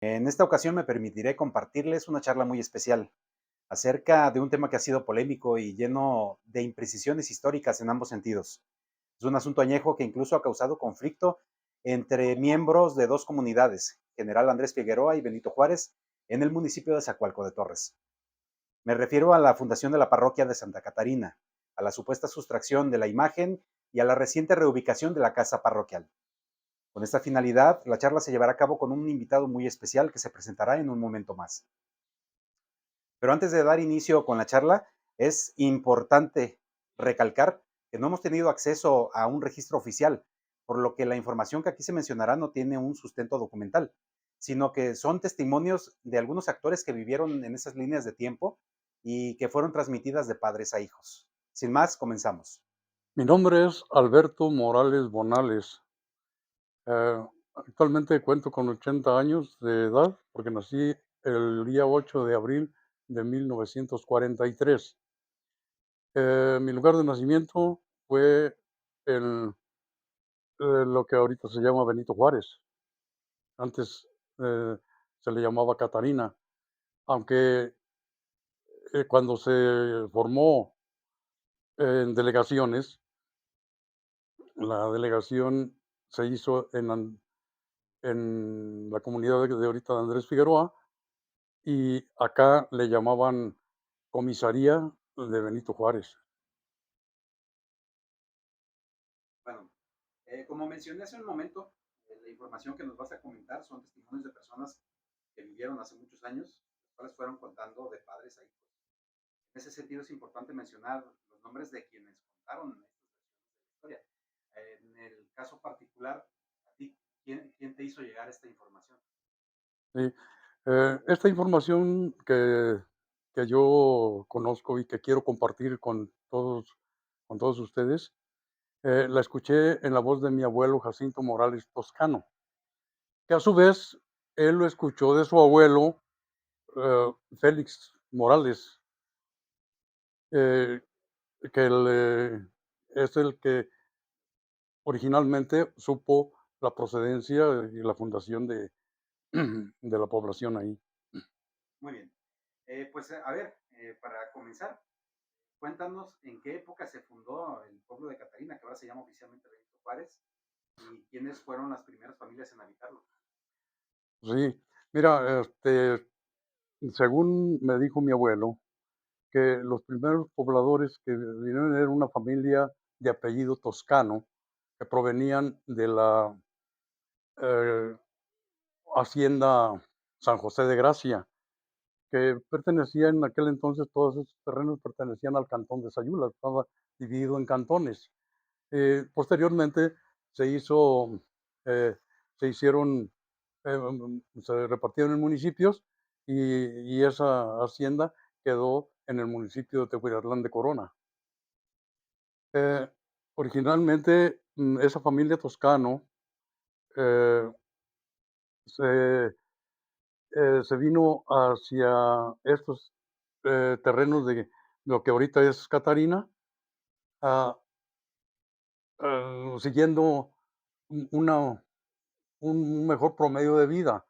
En esta ocasión me permitiré compartirles una charla muy especial acerca de un tema que ha sido polémico y lleno de imprecisiones históricas en ambos sentidos. Es un asunto añejo que incluso ha causado conflicto entre miembros de dos comunidades, General Andrés Figueroa y Benito Juárez, en el municipio de Zacualco de Torres. Me refiero a la fundación de la parroquia de Santa Catarina, a la supuesta sustracción de la imagen y a la reciente reubicación de la casa parroquial. Con esta finalidad, la charla se llevará a cabo con un invitado muy especial que se presentará en un momento más. Pero antes de dar inicio con la charla, es importante recalcar que no hemos tenido acceso a un registro oficial, por lo que la información que aquí se mencionará no tiene un sustento documental, sino que son testimonios de algunos actores que vivieron en esas líneas de tiempo y que fueron transmitidas de padres a hijos. Sin más, comenzamos. Mi nombre es Alberto Morales Bonales. Eh, Actualmente cuento con 80 años de edad porque nací el día 8 de abril de 1943. Mi lugar de nacimiento fue en lo que ahorita se llama Benito Juárez. Antes se le llamaba Catarina, aunque cuando se formó en delegaciones, la delegación se hizo en la comunidad de ahorita de Andrés Figueroa, y acá le llamaban comisaría de Benito Juárez. Bueno, como mencioné hace un momento, la información que nos vas a comentar son testimonios de personas que vivieron hace muchos años, los cuales fueron contando de padres a hijos. En ese sentido es importante mencionar los nombres de quienes contaron estas versiones de la historia. En el caso particular, a ti, ¿quién te hizo llegar esta información? Sí, esta información que yo conozco y que quiero compartir con todos ustedes, la escuché en la voz de mi abuelo Jacinto Morales Toscano, que a su vez él lo escuchó de su abuelo Félix Morales, eh, es el que originalmente supo la procedencia y la fundación de de la población ahí. Muy bien. Pues a ver, para comenzar, cuéntanos en qué época se fundó el pueblo de Catarina, que ahora se llama oficialmente Benito Juárez, y quiénes fueron las primeras familias en habitarlo. Sí, mira, según me dijo mi abuelo, que los primeros pobladores que vinieron era una familia de apellido toscano, que provenían de la eh, hacienda San José de Gracia, que pertenecía en aquel entonces, todos esos terrenos pertenecían al cantón de Sayula, estaba dividido en cantones. Posteriormente se hizo, eh, se hicieron, se repartieron en municipios, y esa hacienda quedó en el municipio de Tehuitlán de Corona. Eh, Originalmente, esa familia Toscano eh, se, se vino hacia estos terrenos de lo que ahorita es Catarina, ah, siguiendo una un mejor promedio de vida,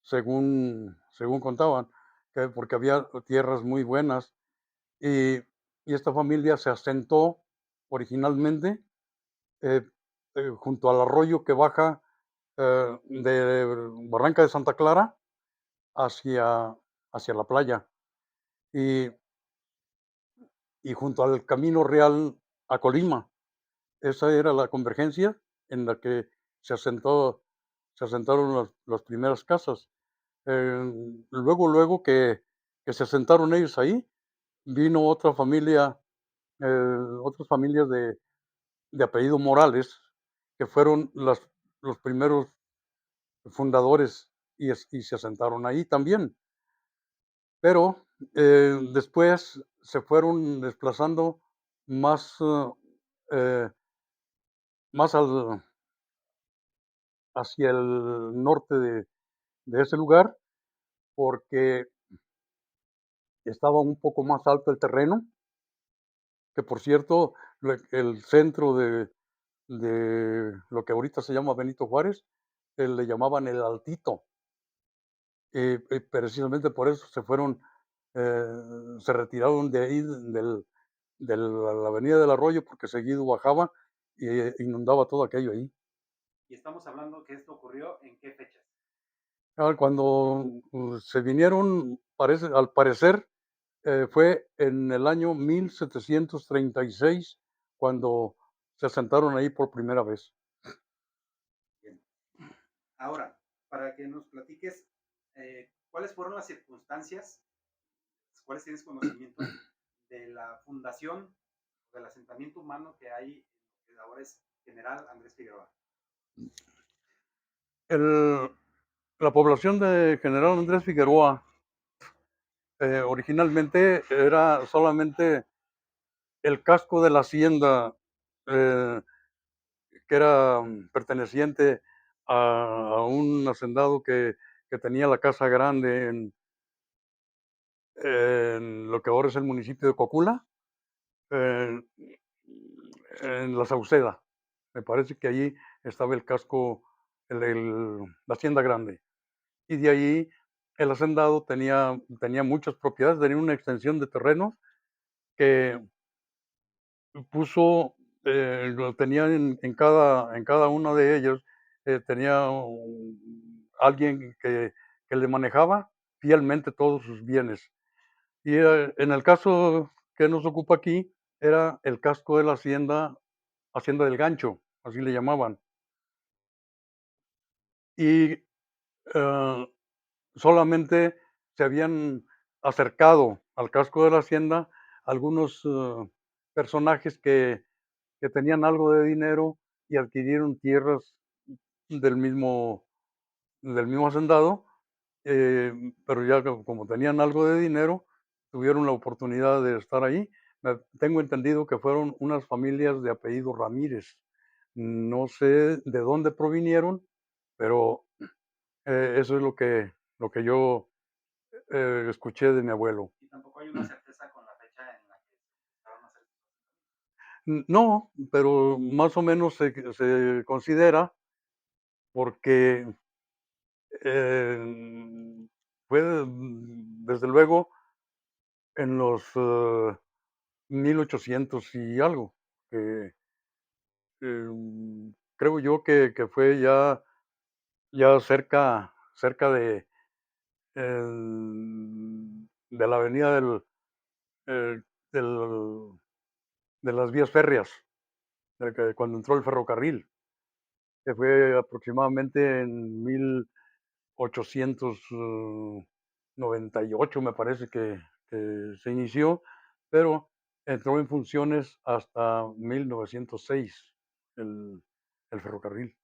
según contaban, que porque había tierras muy buenas, y esta familia se asentó originalmente, eh, junto al arroyo que baja, de Barranca de Santa Clara hacia la playa, y junto al camino real a Colima. Esa era la convergencia en la que se asentaron las primeras casas. Luego que se asentaron ellos ahí, vino otra familia, otras familias de apellido Morales, que fueron los primeros fundadores, y se asentaron ahí también. Pero, después se fueron desplazando más, eh, más hacia el norte de ese lugar, porque estaba un poco más alto el terreno, que por cierto, el centro de lo que ahorita se llama Benito Juárez, le llamaban el Altito. precisamente por eso se fueron, eh, se retiraron de ahí, de la avenida del Arroyo, porque seguido bajaba y inundaba todo aquello ahí. Y estamos hablando que esto ocurrió ¿en qué fechas? Cuando, se vinieron, al parecer, fue en el año 1736 cuando se asentaron ahí por primera vez. Bien. Ahora, para que nos platiques, ¿cuáles fueron las circunstancias, las cuales tienes conocimiento de la fundación, del asentamiento humano que hay en lo que ahora es General Andrés Figueroa? El La población de General Andrés Figueroa, originalmente era solamente el casco de la hacienda, eh, que era perteneciente a un hacendado que tenía la casa grande en lo que ahora es el municipio de Cocula, en La Sauceda. Me parece que allí estaba el casco, la hacienda grande. Y de ahí el hacendado tenía muchas propiedades, tenía una extensión de terrenos que puso, lo tenía en cada una de ellas, tenía alguien que le manejaba fielmente todos sus bienes. Y, en el caso que nos ocupa aquí, era el casco de la Hacienda del Gancho, así le llamaban. Y, eh, solamente se habían acercado al casco de la hacienda algunos, personajes que tenían algo de dinero y adquirieron tierras del mismo hacendado, pero ya como tenían algo de dinero, tuvieron la oportunidad de estar ahí. Tengo entendido que fueron unas familias de apellido Ramírez. No sé de dónde provinieron, pero, eso es lo que yo, escuché de mi abuelo. Y tampoco hay una certeza con la fecha en la que se empezaron a hacer estos asentamientos. No, pero más o menos se considera porque, fue, desde luego, en los, 1800 y algo, que, creo yo que fue ya cerca de la avenida eh, del de las vías férreas, cuando entró el ferrocarril, que fue aproximadamente en 1898, me parece que se inició, pero entró en funciones hasta 1906 el el ferrocarril. En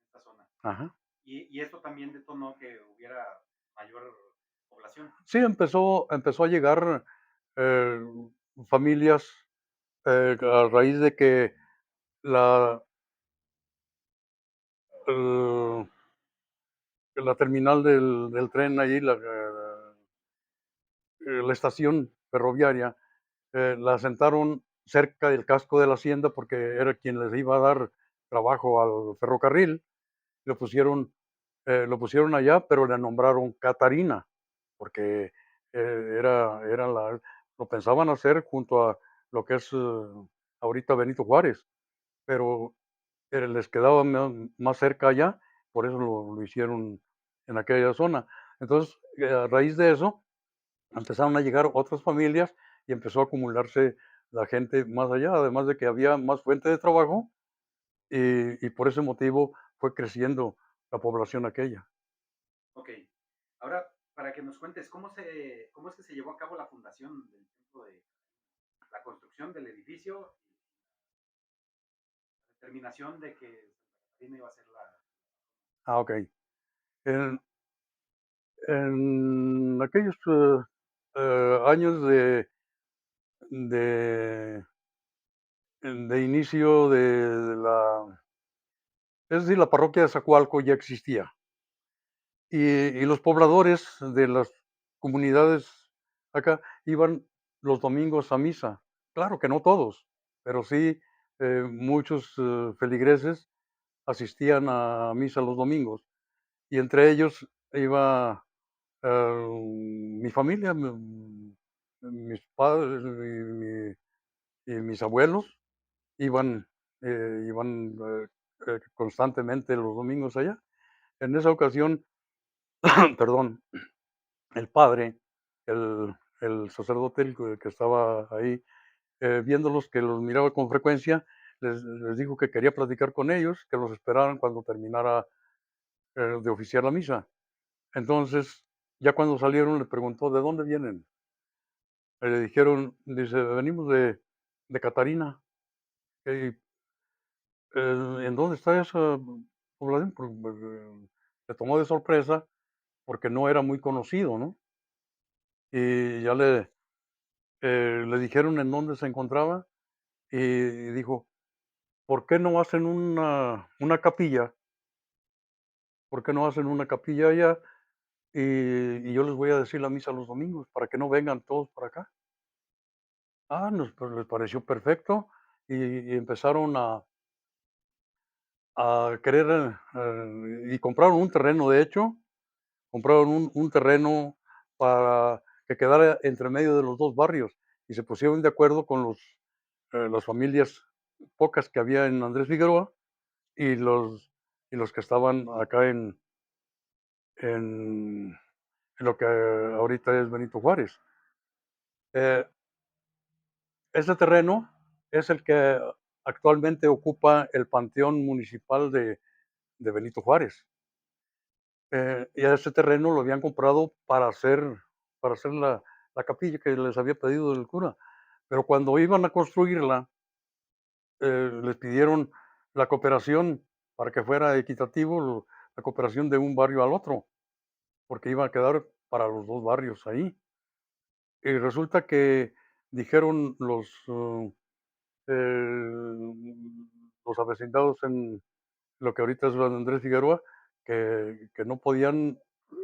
esta zona. Ajá. Y esto también detonó que hubiera mayor población. Sí, empezó a llegar, eh, familias, a raíz de que la el la terminal del tren allí, la estación ferroviaria, la asentaron cerca del casco de la hacienda porque era quien les iba a dar trabajo al ferrocarril. Lo pusieron allá, pero le nombraron Catarina, porque, lo pensaban hacer junto a lo que es, ahorita Benito Juárez, pero, les quedaba más cerca allá, por eso lo hicieron en aquella zona. Entonces, a raíz de eso, empezaron a llegar otras familias y empezó a acumularse la gente más allá, además de que había más fuente de trabajo, y por ese motivo fue creciendo la población aquella. Ok. Ahora, para que nos cuentes, cómo es que se llevó a cabo la fundación del templo de la construcción del edificio y la determinación de que Santa Catarina iba a ser la... Okey. En aquellos, años de inicio de es decir, la parroquia de Zacualco ya existía, y los pobladores de las comunidades acá iban los domingos a misa. Claro que no todos, pero sí, muchos, feligreses asistían a misa los domingos, y entre ellos iba Mi familia, mis padres y mis abuelos iban, iban constantemente los domingos allá. En esa ocasión, perdón, el padre, el sacerdote el que estaba ahí, viéndolos que los miraba con frecuencia, les dijo que quería platicar con ellos, que los esperaran cuando terminara de oficiar la misa. Entonces, ya cuando salieron, le preguntó: ¿de dónde vienen? Le dijeron, dice: venimos de Catarina. "Ey, ¿en dónde está esa población?". Le tomó de sorpresa porque no era muy conocido, ¿no? Y ya le dijeron en dónde se encontraba y dijo: ¿por qué no hacen una capilla? ¿Por qué no hacen una capilla allá? Y yo les voy a decir la misa los domingos para que no vengan todos para acá. Pues les pareció perfecto y empezaron a querer y compraron un terreno, de hecho, compraron un terreno para que quedara entre medio de los dos barrios y se pusieron de acuerdo con las familias pocas que había en Andrés Figueroa y los que estaban acá en en lo que ahorita es Benito Juárez. Eh, ese terreno es el que actualmente ocupa el panteón municipal de Benito Juárez. Y a ese terreno lo habían comprado para hacer la capilla que les había pedido el cura. Pero cuando iban a construirla, les pidieron la cooperación para que fuera equitativo, la cooperación de un barrio al otro, porque iba a quedar para los 2 barrios ahí. Y resulta que dijeron los avecindados en lo que ahorita es San Andrés Figueroa, que no podían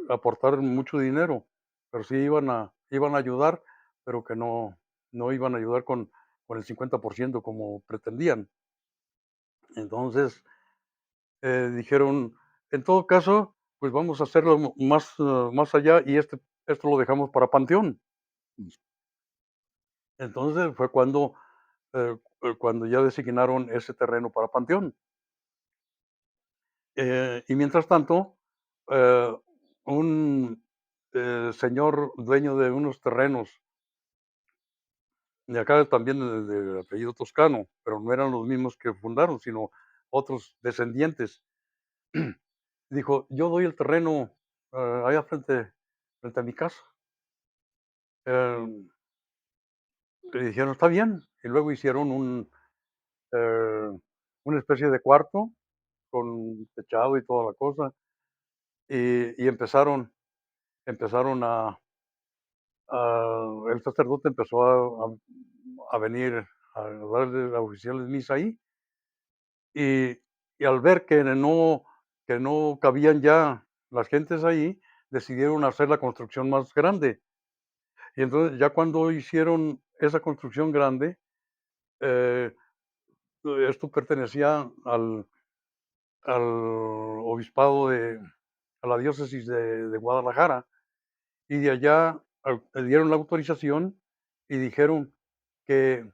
aportar mucho dinero, pero sí iban a ayudar, pero que no iban a ayudar con el 50% como pretendían. Entonces, dijeron: "En todo caso, pues vamos a hacerlo más allá y esto lo dejamos para panteón". Entonces, fue cuando ya designaron ese terreno para panteón. Y mientras tanto, eh, un, señor dueño de unos terrenos de acá también de apellido Toscano, pero no eran los mismos que fundaron, sino otros descendientes, dijo: "Yo doy el terreno, allá frente a mi casa". Em, Le dijeron: "Está bien", y luego hicieron eh, una especie de cuarto con techado y toda la cosa, y empezaron el sacerdote empezó a venir a darle a oficiales misa ahí, y y al ver que no cabían ya las gentes ahí, decidieron hacer la construcción más grande. Y entonces, ya cuando hicieron esa construcción grande, eh, esto pertenecía al obispado a la diócesis de Guadalajara, y de allá le dieron la autorización y dijeron que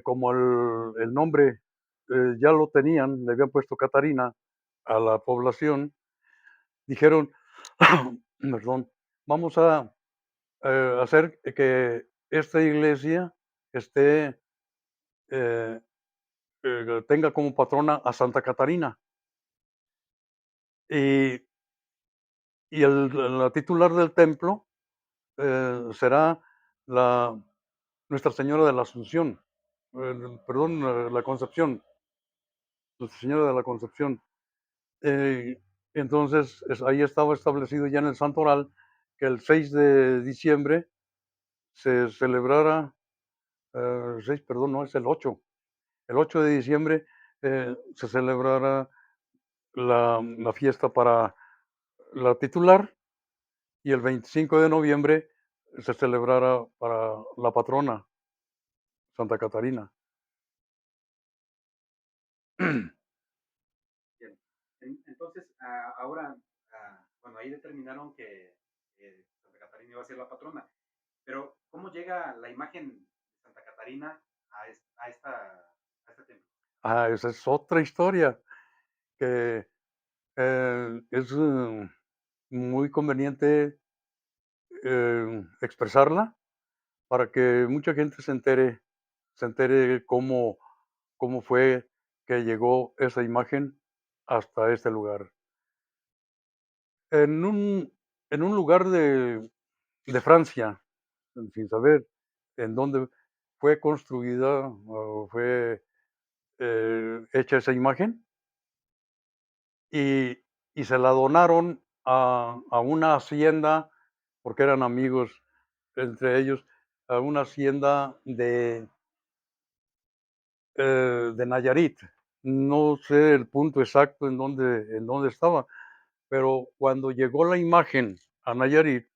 como el nombre ya lo tenían, le habían puesto Catarina a la población, dijeron, perdón, vamos a hacer que esta iglesia esté, eh, tenga como patrona a Santa Catarina. Y, la titular del templo será la Nuestra Señora de la Asunción, perdón, la Concepción, Nuestra Señora de la Concepción. Eh, entonces, ahí estaba establecido ya en el santoral que el 6 de diciembre se celebrara, 6, perdón, no, es el 8 de diciembre se celebrara la fiesta para la titular y el 25 de noviembre se celebrara para la patrona, Santa Catarina. Bien. Entonces, ahora, Bueno, ahí determinaron que Santa Catarina iba a ser la patrona. Pero, ¿cómo llega la imagen de Santa Catarina a este templo? Ah, esa es otra historia que es muy conveniente expresarla para que mucha gente se entere cómo fue que llegó esa imagen hasta este lugar. En un, en un lugar de Francia, sin saber en dónde fue construida o fue hecha esa imagen, y, y se la donaron a una hacienda, porque eran amigos entre ellos, a una hacienda de Nayarit. No sé el punto exacto en dónde estaba, pero cuando llegó la imagen a Nayarit,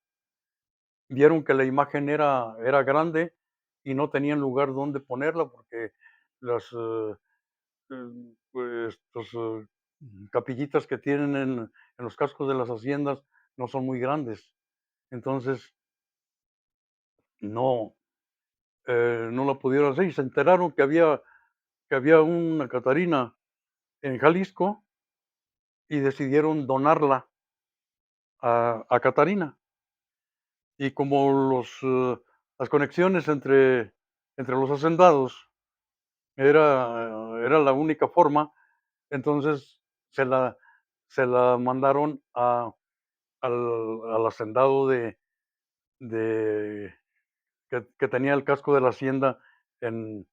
vieron que la imagen era grande y no tenían lugar donde ponerla porque las pues, capillitas que tienen en los cascos de las haciendas no son muy grandes. Entonces, no, no la pudieron hacer y se enteraron que había una Catarina en Jalisco y decidieron donarla a Catarina. Y como las conexiones entre los hacendados era la única forma, entonces se la, se la mandaron al hacendado de que tenía el casco de la hacienda en,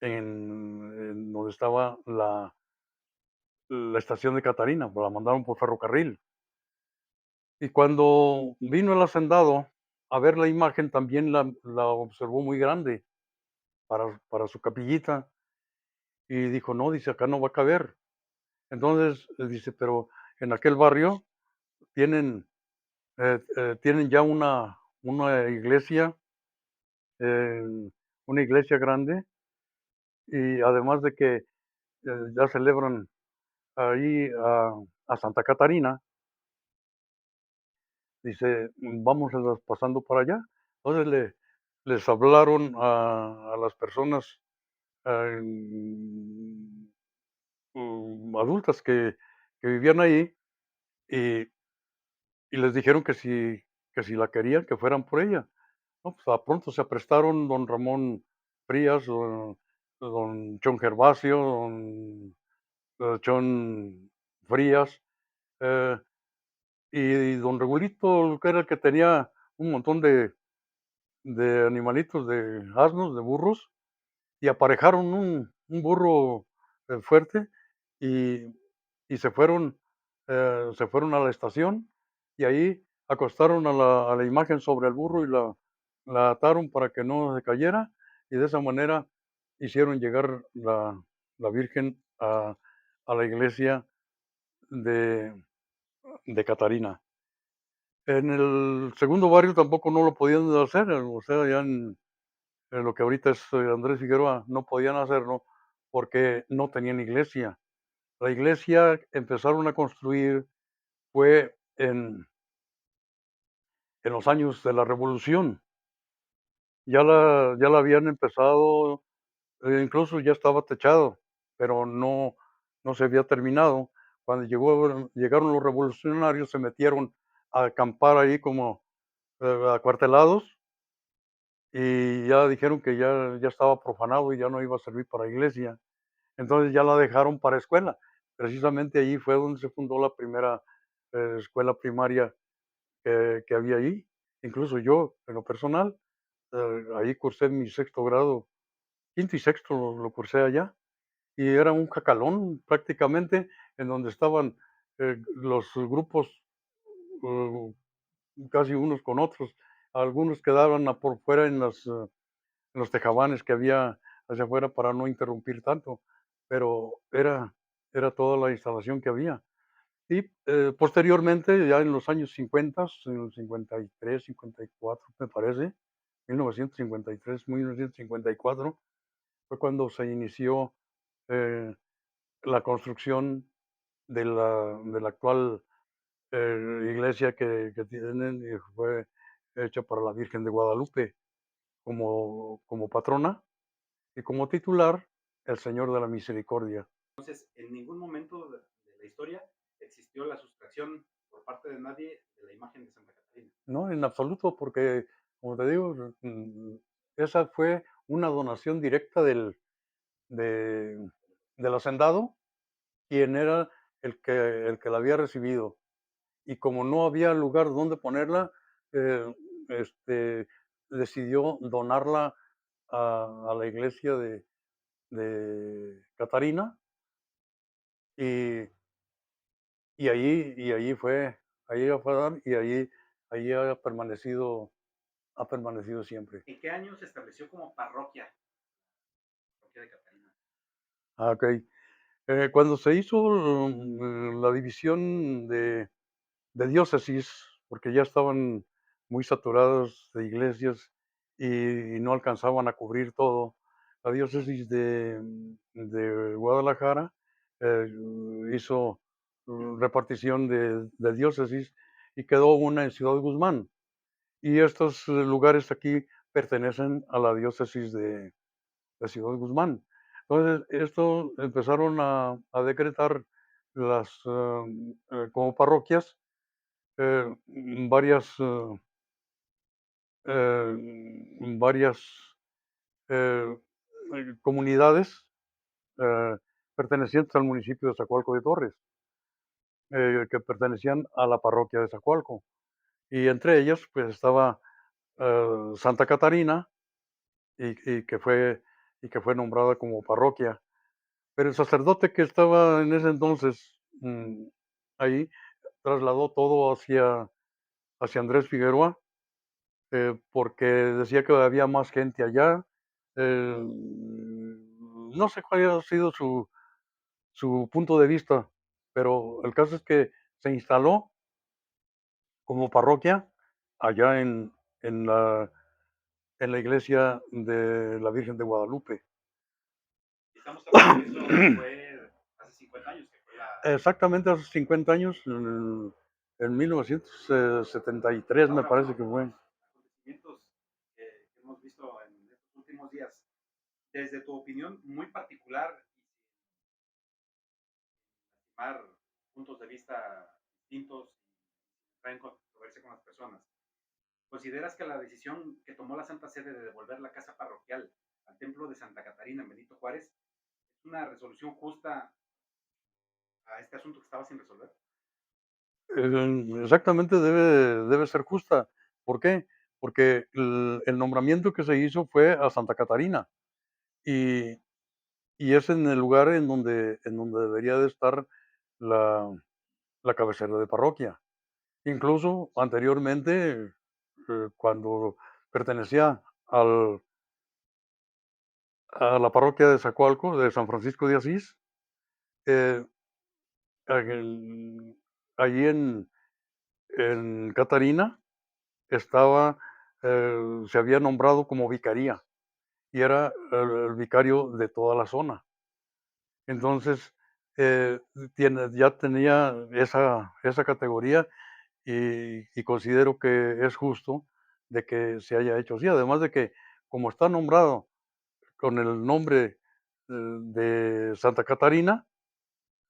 en donde estaba la estación de Catarina, pues la mandaron por ferrocarril. Y cuando vino el hacendado a ver la imagen, también la observó muy grande para su capillita y dijo, no, dice, acá no va a caber. Entonces, dice, pero en aquel barrio tienen, tienen ya una iglesia, eh, una iglesia grande, y además de que ya celebran ahí a Santa Catarina, dice, vamos pasando para allá. Entonces les hablaron a las personas eh, adultas que vivían ahí y, y les dijeron que si la querían, que fueran por ella. No, pues a pronto se aprestaron don Ramón Frías, don Chon Gervasio, don Chon Frías, eh, y don Regulito, que era el que tenía un montón de animalitos, de asnos, de burros, y aparejaron un burro fuerte y, y se fueron a la estación y ahí acostaron a la imagen sobre el burro y la ataron para que no se cayera y de esa manera hicieron llegar la Virgen a la iglesia de, de Catarina. En el segundo barrio tampoco no lo podían hacer, o sea, ya en lo que ahorita es Andrés Figueroa, no podían hacerlo porque no tenían iglesia. La iglesia empezaron a construir fue en los años de la Revolución. Ya la habían empezado, incluso ya estaba techado, pero no se había terminado. Cuando llegaron los revolucionarios, se metieron a acampar ahí como acuartelados y ya dijeron que ya estaba profanado y ya no iba a servir para iglesia. Entonces ya la dejaron para escuela. Precisamente allí fue donde se fundó la primera escuela primaria que había ahí. Incluso yo, en lo personal, ahí cursé mi sexto grado, quinto y sexto lo cursé allá. Y era un jacalón prácticamente en donde estaban los grupos casi unos con otros. Algunos quedaban por fuera en los tejabanes que había hacia afuera para no interrumpir tanto, pero era toda la instalación que había. Y posteriormente, ya en los años 50, en el 53, 54, me parece, 1953, 1954, fue cuando se inició la construcción de la actual iglesia que tienen y fue hecha para la Virgen de Guadalupe como patrona y como titular el Señor de la Misericordia. Entonces, en ningún momento de la historia existió la sustracción por parte de nadie de la imagen de Santa Catarina. No, en absoluto, porque, como te digo, esa fue una donación directa de del hacendado, quien era el que la había recibido. Y como no había lugar donde ponerla, eh, este, decidió donarla a la iglesia de Catarina, y allí fue a dar, y allí ha permanecido siempre. ¿En qué año se estableció como parroquia de Catarina? Ah, okey. Cuando se hizo, la división de diócesis, porque ya estaban muy saturadas de iglesias y no alcanzaban a cubrir todo, la diócesis de Guadalajara, eh, hizo, repartición de diócesis y quedó una en Ciudad Guzmán. Y estos, lugares aquí pertenecen a la diócesis de Ciudad Guzmán. Entonces, esto empezaron a decretar las, como parroquias, varias, varias, eh, comunidades, eh, pertenecientes al municipio de Zacualco de Torres, que pertenecían a la parroquia de Zacualco. Y entre ellas, pues, estaba, Santa Catarina, y que fue nombrada como parroquia. Pero el sacerdote que estaba en ese entonces, ahí, trasladó todo hacia Andrés Figueroa, porque decía que había más gente allá. No sé cuál haya sido su punto de vista, pero el caso es que se instaló como parroquia allá en la en la iglesia de la Virgen de Guadalupe. Estamos hablando que eso fue hace 50 años, que fue la... Exactamente hace 50 años, en 1973 me Ahora, parece que fue. acontecimientos que hemos visto en estos últimos días, desde tu opinión muy particular y sin lastimar puntos de vista distintos y entrar en controversia con las personas, ¿consideras que la decisión que tomó la Santa Sede de devolver la casa parroquial al templo de Santa Catarina en Benito Juárez es una resolución justa a este asunto que estaba sin resolver? Exactamente, debe ser justa. ¿Por qué? Porque el nombramiento que se hizo fue a Santa Catarina, y es en el lugar en donde debería de estar la cabecera de parroquia. Incluso anteriormente, cuando pertenecía a la parroquia de Zacualco, de San Francisco de Asís, eh, en allí en Catarina estaba, se había nombrado como vicaría, y era el vicario de toda la zona. Entonces, eh, ya tenía esa categoría, y considero que es justo de que se haya hecho así. Además de que, como está nombrado con el nombre, de Santa Catarina,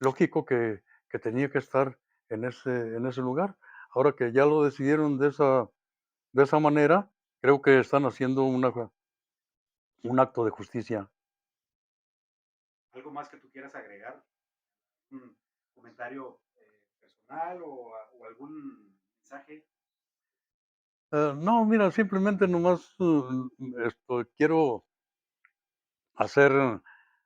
lógico que tenía que estar en ese lugar. Ahora que ya lo decidieron de esa manera, creo que están haciendo un acto de justicia. ¿Algo más que tú quieras agregar? ¿Un comentario personal o algún mensaje? No, mira, simplemente nomás, quiero hacer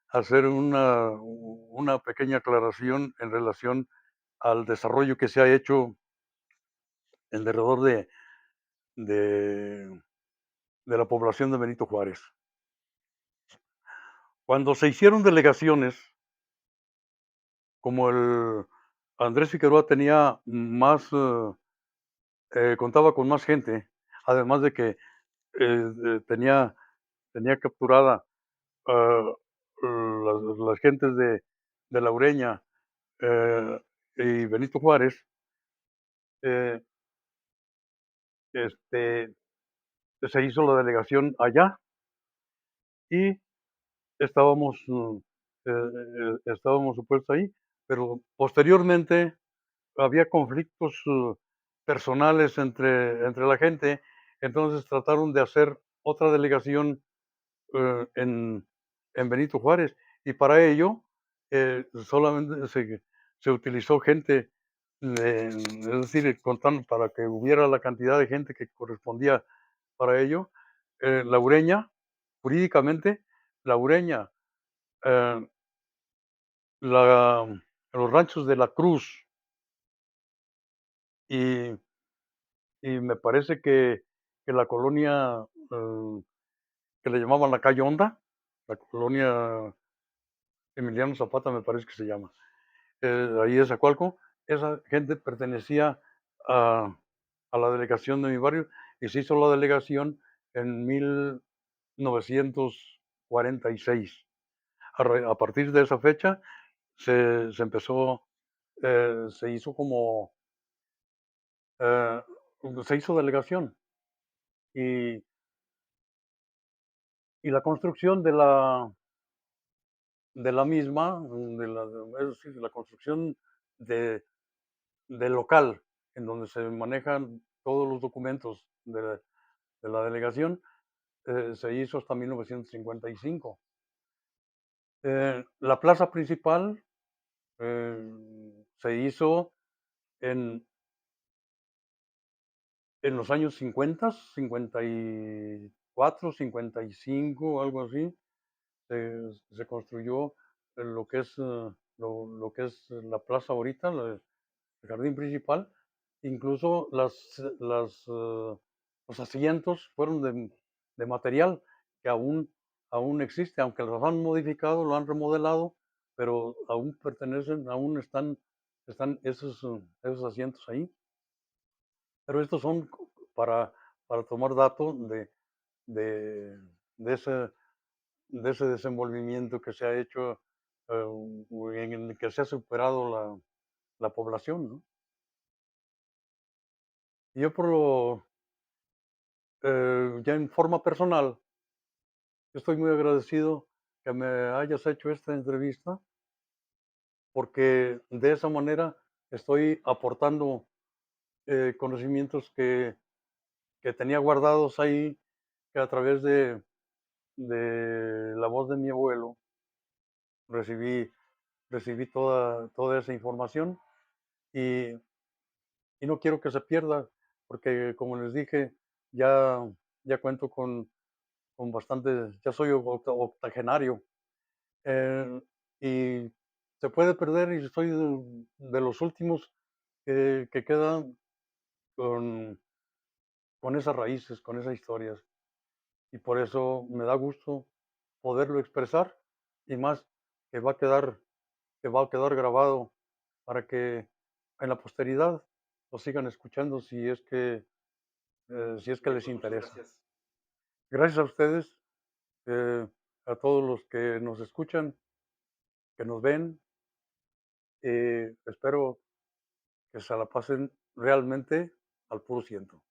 hacer una pequeña aclaración en relación al desarrollo que se ha hecho en derredor de de la población de Benito Juárez. Cuando se hicieron delegaciones, como el Andrés Figueroa tenía más, contaba con más gente, además de que, tenía capturada, ah, las gentes de La Ureña, y Benito Juárez, eh, este, se hizo la delegación allá y estábamos, estábamos supuestos ahí, pero posteriormente había conflictos, personales entre la gente, entonces trataron de hacer otra delegación, en Benito Juárez, y para ello, solamente se utilizó gente, es decir, contando para que hubiera la cantidad de gente que correspondía para ello, Laureña, jurídicamente, Laureña, eh, la los ranchos de la Cruz, y me parece que la colonia, que le llamaban la calle Honda, la colonia Emiliano Zapata me parece que se llama, ahí de Zacualco, esa gente pertenecía a la delegación de mi barrio y se hizo la delegación en 1946. A partir de esa fecha se empezó, se hizo como, eh, se hizo delegación y, la construcción de la misma, es decir, la construcción de, del local en donde se manejan todos los documentos de la delegación, se hizo hasta 1955. La plaza principal, se hizo en, los años 50, 54, 55, algo así. Se construyó en lo que es, lo que es la plaza ahorita, el jardín principal. Incluso los asientos fueron de material que aún existe, aunque los han modificado, lo han remodelado, pero aún pertenecen, aún están esos asientos ahí. Pero estos son para tomar dato de, de ese, de ese desenvolvimiento que se ha hecho, en el que se ha superado la población, ¿no? Y yo ya en forma personal, estoy muy agradecido que me hayas hecho esta entrevista, porque de esa manera estoy aportando, conocimientos que tenía guardados ahí, que a través de la voz de mi abuelo recibí, recibí toda esa información y, no quiero que se pierda, porque como les dije, ya, ya cuento con bastante, ya soy octogenario, y se puede perder y soy de los últimos que quedan con, esas raíces, con esas historias. Y por eso me da gusto poderlo expresar y más que va a quedar, grabado para que en la posteridad lo sigan escuchando si es que Ok, les pues muchas interesa. gracias. Gracias a ustedes, eh, a todos los que nos escuchan, que nos ven. Espero que se la pasen realmente al puro ciento.